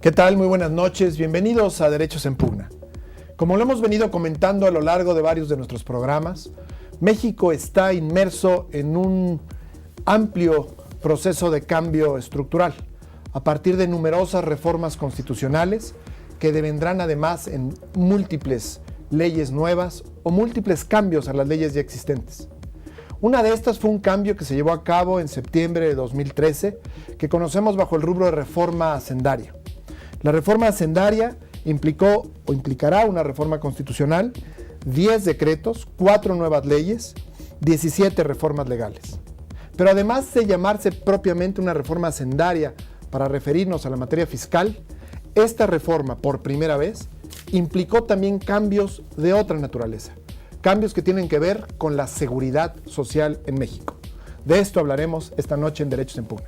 ¿Qué tal? Muy buenas noches. Bienvenidos a Derechos en Pugna. Como lo hemos venido comentando a lo largo de varios de nuestros programas, México está inmerso en un amplio proceso de cambio estructural a partir de numerosas reformas constitucionales que devendrán además en múltiples leyes nuevas o múltiples cambios a las leyes ya existentes. Una de estas fue un cambio que se llevó a cabo en septiembre de 2013, que conocemos bajo el rubro de reforma hacendaria. La reforma hacendaria implicó o implicará una reforma constitucional, 10 decretos, 4 nuevas leyes, 17 reformas legales. Pero además de llamarse propiamente una reforma hacendaria para referirnos a la materia fiscal, esta reforma, por primera vez, implicó también cambios de otra naturaleza, cambios que tienen que ver con la seguridad social en México. De esto hablaremos esta noche en Derechos en Pugna.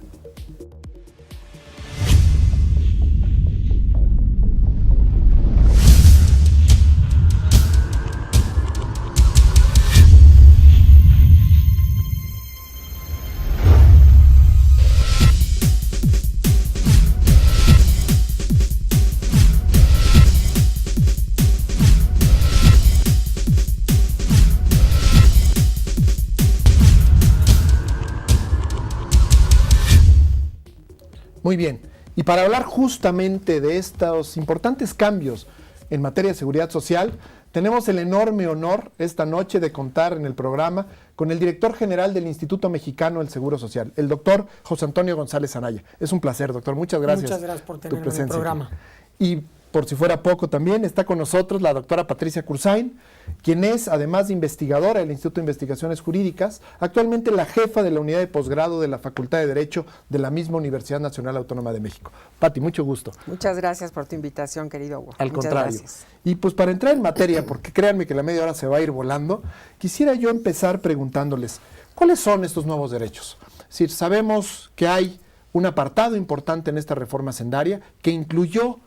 Muy bien, y para hablar justamente de estos importantes cambios en materia de seguridad social, tenemos el enorme honor esta noche de contar en el programa con el director general del Instituto Mexicano del Seguro Social, el doctor José Antonio González Anaya. Es un placer, doctor, muchas gracias. Muchas gracias por tenerme en el programa. Y por si fuera poco también está con nosotros la doctora Patricia Cursain, quien es, además de investigadora del Instituto de Investigaciones Jurídicas, actualmente la jefa de la unidad de posgrado de la Facultad de Derecho de la misma Universidad Nacional Autónoma de México. Pati, mucho gusto. Muchas gracias por tu invitación, querido Hugo. Al Muchas contrario. Gracias. Y pues para entrar en materia, porque créanme que la media hora se va a ir volando, quisiera yo empezar preguntándoles, ¿cuáles son estos nuevos derechos? Es decir, sabemos que hay un apartado importante en esta reforma hacendaria que incluyó,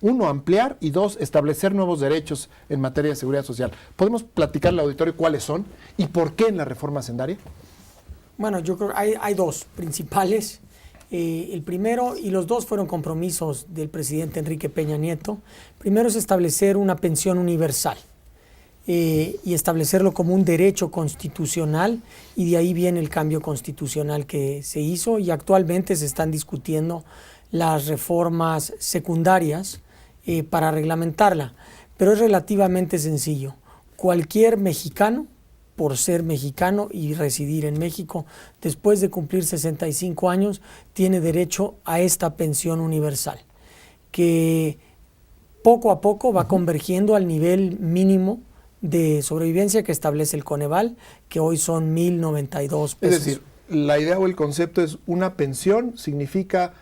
uno, ampliar y dos, establecer nuevos derechos en materia de seguridad social. ¿Podemos platicar al auditorio cuáles son y por qué en la reforma hacendaria? Bueno, yo creo que hay dos principales. El primero, y los dos fueron compromisos del presidente Enrique Peña Nieto. Primero es establecer una pensión universal y establecerlo como un derecho constitucional, y de ahí viene el cambio constitucional que se hizo, y actualmente se están discutiendo las reformas secundarias para reglamentarla, pero es relativamente sencillo. Cualquier mexicano, por ser mexicano y residir en México, después de cumplir 65 años, tiene derecho a esta pensión universal, que poco a poco va convergiendo al nivel mínimo de sobrevivencia que establece el Coneval, que hoy son 1,092 pesos. Es decir, la idea o el concepto es una pensión, significa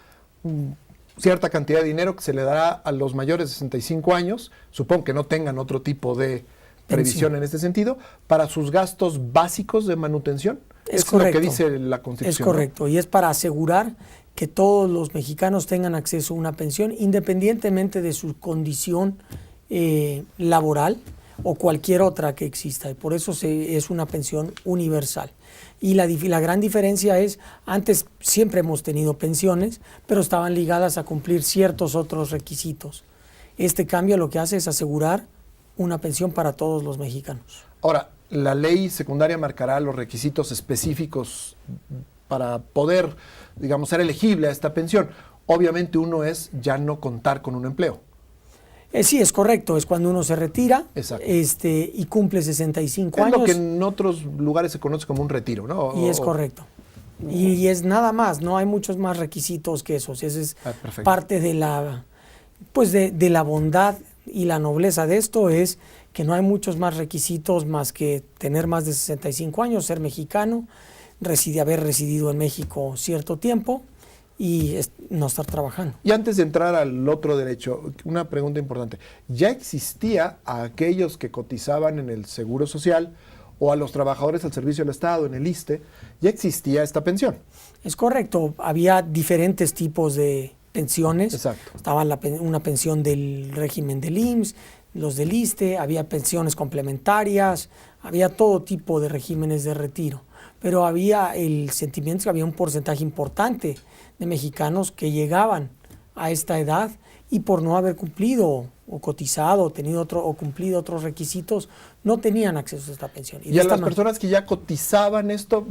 cierta cantidad de dinero que se le dará a los mayores de 65 años, supongo que no tengan otro tipo de previsión en este sentido, para sus gastos básicos de manutención. Es correcto. Lo que dice la Constitución. Es correcto, ¿no? Y es para asegurar que todos los mexicanos tengan acceso a una pensión, independientemente de su condición laboral o cualquier otra que exista, y por eso es una pensión universal. Y la gran diferencia es, antes siempre hemos tenido pensiones, pero estaban ligadas a cumplir ciertos otros requisitos. Este cambio lo que hace es asegurar una pensión para todos los mexicanos. Ahora, la ley secundaria marcará los requisitos específicos para poder, digamos, ser elegible a esta pensión. Obviamente uno es ya no contar con un empleo. Sí, es correcto, es cuando uno se retira y cumple 65 años. Es lo que en otros lugares se conoce como un retiro, ¿no? Y es correcto. Y es nada más, no hay muchos más requisitos que esos. Esa es parte de la, pues de la bondad y la nobleza de esto, es que no hay muchos más requisitos más que tener más de 65 años, ser mexicano, haber residido en México cierto tiempo y no estar trabajando. Y antes de entrar al otro derecho, una pregunta importante. ¿Ya existía a aquellos que cotizaban en el Seguro Social o a los trabajadores al servicio del Estado, en el ISSSTE, ya existía esta pensión? Es correcto, había diferentes tipos de pensiones. Exacto. Estaba una pensión del régimen del IMSS, los del ISSSTE, había pensiones complementarias, había todo tipo de regímenes de retiro. Pero había el sentimiento que había un porcentaje importante de mexicanos que llegaban a esta edad y por no haber cumplido o cotizado o cumplido otros requisitos, no tenían acceso a esta pensión. Y a las personas que ya cotizaban esto,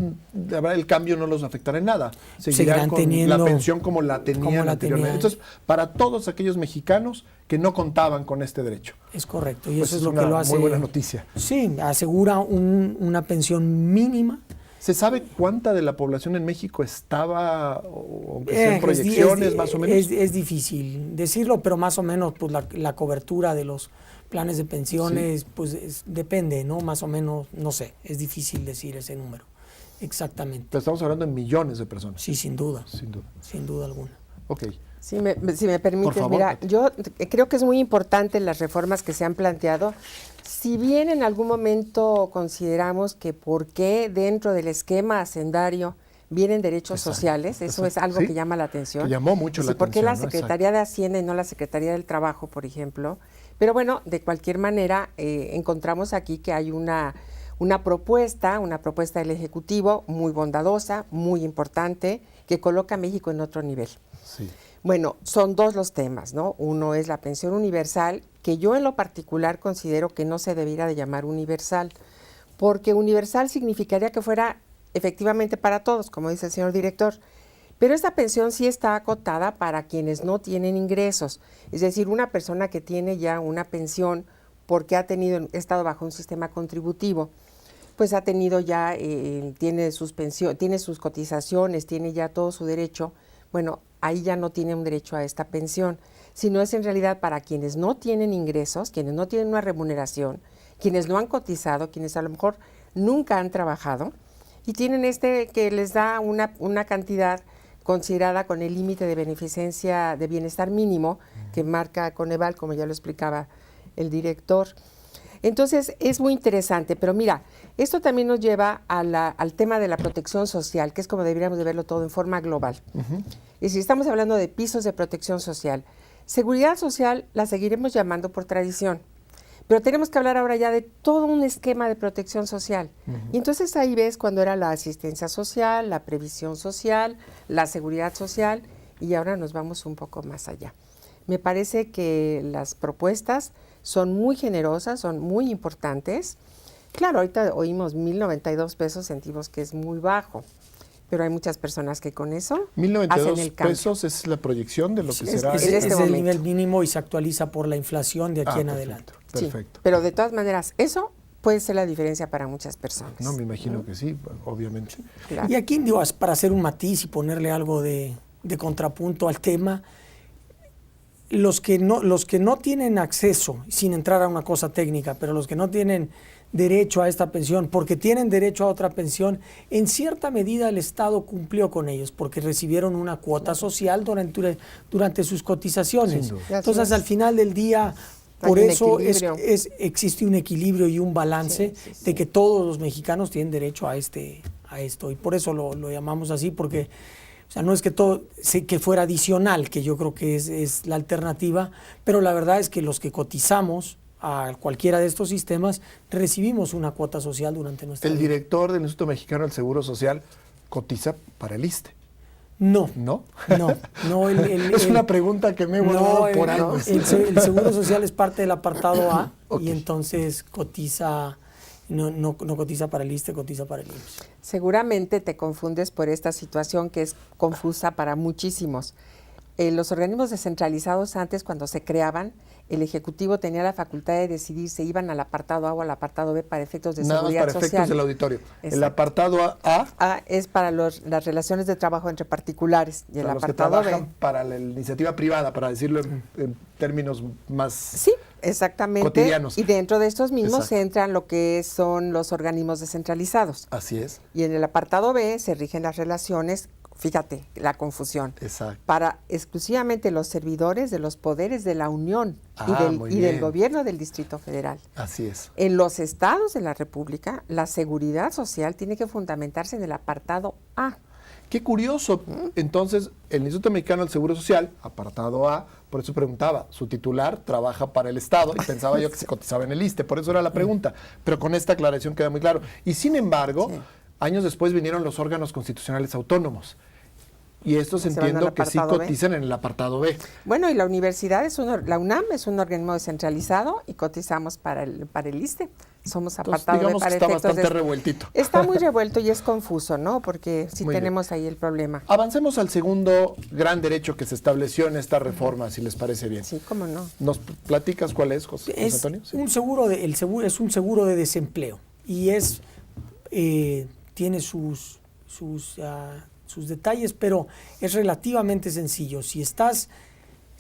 la verdad, el cambio no los afectará en nada. Seguirán con teniendo la pensión como la tenían anteriormente. Entonces, para todos aquellos mexicanos que no contaban con este derecho. Es correcto, y pues eso es lo que lo hace. Muy buena noticia. Sí, asegura una pensión mínima. ¿Se sabe cuánta de la población en México estaba, o aunque sean proyecciones más o menos? Es difícil decirlo, pero más o menos pues la cobertura de los planes de pensiones, pues depende, ¿no? Más o menos, no sé, es difícil decir ese número exactamente. Pero estamos hablando de millones de personas. Sí, sin duda. Sin duda. Sin duda alguna. Ok. Si me permites, favor, mira, Pati. yo creo que es muy importante las reformas que se han planteado. Si bien en algún momento consideramos que por qué dentro del esquema hacendario vienen derechos sociales, eso es algo que llama la atención. Que llamó mucho la ¿Por qué atención, la Secretaría de Hacienda y no la Secretaría del Trabajo, por ejemplo? Pero bueno, de cualquier manera, encontramos aquí que hay una propuesta del Ejecutivo muy bondadosa, muy importante, que coloca a México en otro nivel. Sí. Bueno, son dos los temas, ¿no? Uno es la pensión universal, que yo en lo particular considero que no se debiera de llamar universal, porque universal significaría que fuera efectivamente para todos, como dice el señor director. Pero esta pensión sí está acotada para quienes no tienen ingresos, es decir, una persona que tiene ya una pensión porque ha estado bajo un sistema contributivo, pues ha tenido ya, tiene sus cotizaciones, tiene ya todo su derecho. Bueno, ahí ya no tiene un derecho a esta pensión, sino es en realidad para quienes no tienen ingresos, quienes no tienen una remuneración, quienes no han cotizado, quienes a lo mejor nunca han trabajado y tienen que les da una cantidad considerada con el límite de beneficencia de bienestar mínimo que marca Coneval, como ya lo explicaba el director. Entonces, es muy interesante, pero mira, esto también nos lleva al tema de la protección social, que es como deberíamos de verlo todo en forma global. Y si estamos hablando de pisos de protección social, seguridad social la seguiremos llamando por tradición, pero tenemos que hablar ahora ya de todo un esquema de protección social. Y entonces ahí ves cuando era la asistencia social, la previsión social, la seguridad social, y ahora nos vamos un poco más allá. Me parece que las propuestas son muy generosas, son muy importantes. Claro, ahorita oímos 1,092 pesos, sentimos que es muy bajo, pero hay muchas personas que con eso hacen el 1,092 cambio. pesos es la proyección de lo que será. Es el nivel mínimo y se actualiza por la inflación de aquí en adelante. Perfecto. Sí, pero de todas maneras, eso puede ser la diferencia para muchas personas. No, me imagino que sí, obviamente. Claro. Y aquí, digo, para hacer un matiz y ponerle algo de contrapunto al tema, los que no tienen acceso, sin entrar a una cosa técnica, pero los que no tienen derecho a esta pensión, porque tienen derecho a otra pensión, en cierta medida el Estado cumplió con ellos, porque recibieron una cuota social durante sus cotizaciones. Entonces, al final del día, por eso existe un equilibrio y un balance de que todos los mexicanos tienen derecho a esto, y por eso lo llamamos así, porque o sea, no es que todo que fuera adicional, que yo creo que es la alternativa, pero la verdad es que los que cotizamos a cualquiera de estos sistemas recibimos una cuota social durante nuestra vida. El director del Instituto Mexicano del Seguro Social cotiza para el ISSSTE. No. ¿No? No. Es una pregunta que me he guardado por años. El Seguro Social es parte del apartado A Okay. y entonces cotiza. No cotiza para el ISSSTE, cotiza para el IMSS. Seguramente te confundes por esta situación que es confusa para muchísimos. Los organismos descentralizados antes, cuando se creaban, el Ejecutivo tenía la facultad de decidir si iban al apartado A o al apartado B para efectos de Nada más seguridad para social. efectos del auditorio. Exacto. El apartado A Es para las relaciones de trabajo entre particulares y el para los que apartado trabajan B. para la iniciativa privada, para decirlo en términos más Sí, exactamente. cotidianos. Y dentro de estos mismos Exacto. entran lo que son los organismos descentralizados. Así es. Y en el apartado B se rigen las relaciones, fíjate, la confusión, Exacto. para exclusivamente los servidores de los poderes de la Unión y del gobierno del Distrito Federal. Así es. En los estados de la República, la seguridad social tiene que fundamentarse en el apartado A. Qué curioso. Entonces, el Instituto Mexicano del Seguro Social, apartado A, por eso preguntaba, su titular trabaja para el Estado y pensaba yo que se cotizaba en el ISSSTE, por eso era la pregunta. Pero con esta aclaración queda muy claro. Y sin embargo, años después vinieron los órganos constitucionales autónomos. Y estos Se van al entiendo que sí apartado B. cotizan en el apartado B. Bueno, y la universidad la UNAM es un organismo descentralizado y cotizamos para el ISSSTE. Somos Entonces, apartado B digamos que para está efectos bastante de... revueltito. Está muy revuelto y es confuso, ¿no? Porque sí Muy bien. tenemos ahí el problema. Avancemos al segundo gran derecho que se estableció en esta reforma, si les parece bien. Sí, cómo no. ¿Nos platicas cuál es, José Antonio? Sí. Un seguro es un seguro de desempleo y tiene sus detalles, pero es relativamente sencillo. Si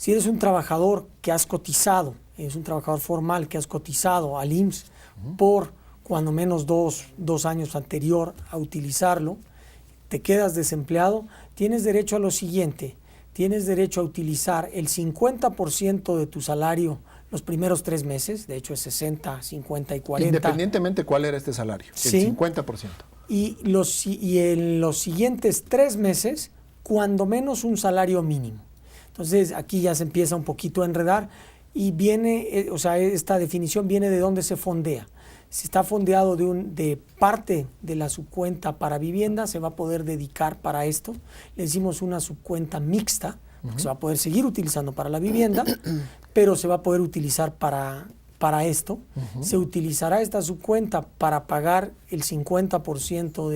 eres un trabajador que has cotizado, es un trabajador formal que has cotizado al IMSS por cuando menos dos años anterior a utilizarlo, te quedas desempleado, tienes derecho a lo siguiente: tienes derecho a utilizar el 50% de tu salario los primeros 3 meses, de hecho es 60, 50 y 40. Independientemente cuál era este salario, Sí. el 50%. Y en los siguientes 3 meses, cuando menos un salario mínimo. Entonces, aquí ya se empieza un poquito a enredar y viene, esta definición viene de dónde se fondea. Si está fondeado de parte de la subcuenta para vivienda, se va a poder dedicar para esto. Le decimos una subcuenta mixta, porque se va a poder seguir utilizando para la vivienda, pero se va a poder utilizar para esto. Se utilizará esta subcuenta para pagar el 50%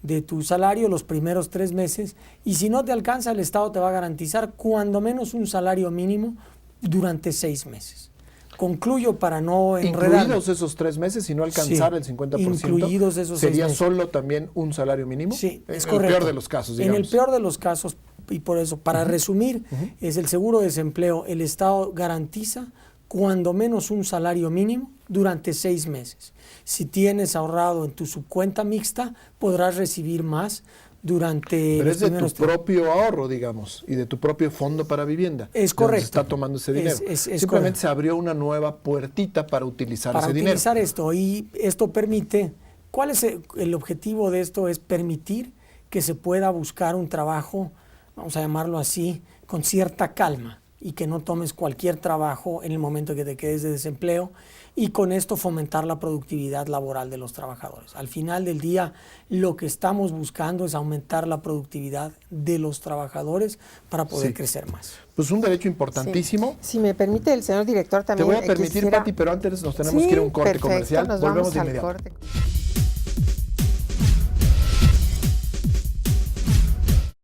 de tu salario los primeros 3 meses, y si no te alcanza, el Estado te va a garantizar cuando menos un salario mínimo durante 6 meses. Concluyo para no enredar. Incluidos esos 3 meses, si no alcanzar el 50%, incluidos esos 6 ¿sería meses. solo también un salario mínimo? Sí, es en correcto. el peor de los casos, digamos. En el peor de los casos, y por eso, para resumir, es el seguro de desempleo. El Estado garantiza cuando menos un salario mínimo durante 6 meses. Si tienes ahorrado en tu subcuenta mixta, podrás recibir más durante Pero los es de tu primeros propio ahorro, digamos, y de tu propio fondo para vivienda. Es de donde correcto. se está tomando ese dinero. Es Simplemente correcto. se abrió una nueva puertita para utilizar para ese dinero. utilizar esto, y esto permite, ¿cuál es el objetivo de esto? Es permitir que se pueda buscar un trabajo, vamos a llamarlo así, con cierta calma, y que no tomes cualquier trabajo en el momento que te quedes de desempleo, y con esto fomentar la productividad laboral de los trabajadores. Al final del día, lo que estamos buscando es aumentar la productividad de los trabajadores para poder crecer más. Pues un derecho importantísimo. Sí. Si me permite el señor director Te también. voy a permitir, Pati, pero antes nos tenemos que ir a un corte perfecto, comercial. Nos Volvemos vamos de al inmediato. corte.